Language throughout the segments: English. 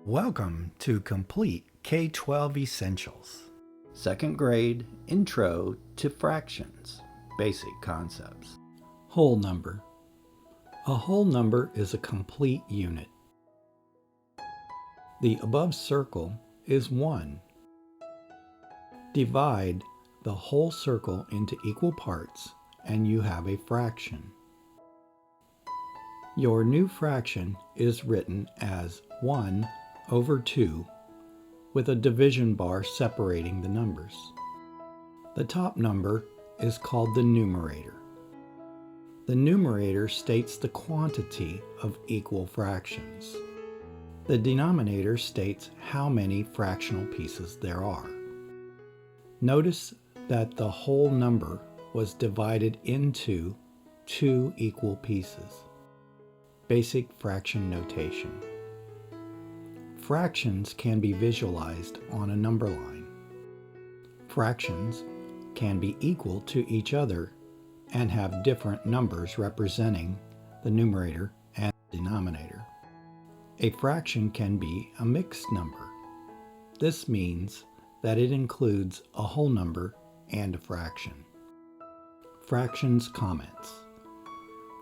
Welcome to Complete K-12 Essentials. Second grade Intro to Fractions. Basic concepts. Whole number. A whole number is a complete unit. The above circle is 1. Divide the whole circle into equal parts and you have a fraction. Your new fraction is written as 1 over 2 with a division bar separating the numbers. The top number is called the numerator. The numerator states the quantity of equal fractions. The denominator states how many fractional pieces there are. Notice that the whole number was divided into 2 equal pieces. Basic fraction notation. Fractions can be visualized on a number line. Fractions can be equal to each other and have different numbers representing the numerator and denominator. A fraction can be a mixed number. This means that it includes a whole number and a fraction. Fractions comments.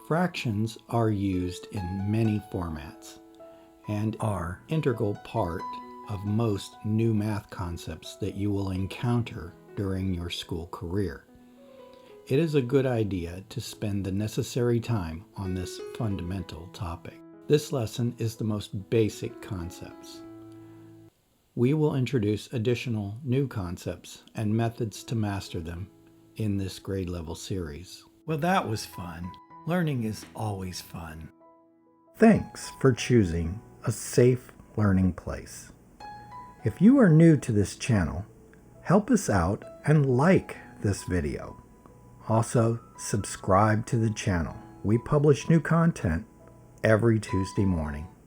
Fractions are used in many formats and are an integral part of most new math concepts that you will encounter during your school career. It is a good idea to spend the necessary time on this fundamental topic. This lesson is the most basic concepts. We will introduce additional new concepts and methods to master them in this grade level series. Well, that was fun. Learning is always fun. Thanks for choosing a safe learning place. If you are new to this channel, help us out and like this video. Also, subscribe to the channel. We publish new content every Tuesday morning.